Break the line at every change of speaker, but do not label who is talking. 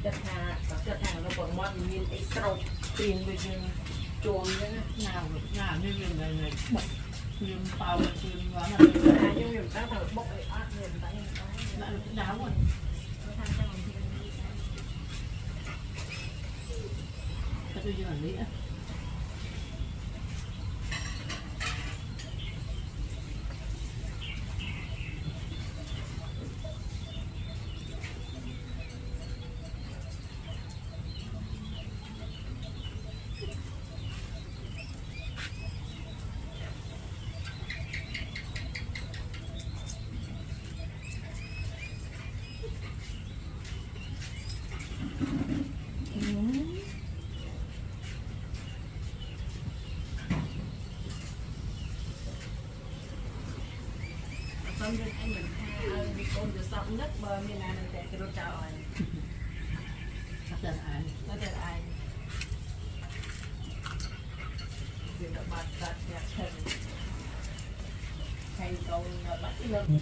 chất hàng nó còn món nhìn ấy sâu tiền về chừng chuồng chứ
nào như mình này bật phim tàu phim quá là
nhưng mình các thằng bốc ấy ác liền tay
lại đáo rồi tôi chưa là lý á
xong rồi anh mình đi ôn được xong nhất bờ miền Nam mình để cái đồ chảo này
chắc là ai
nó để ai việc đập bát đặt nhạc chân thành công bắt lên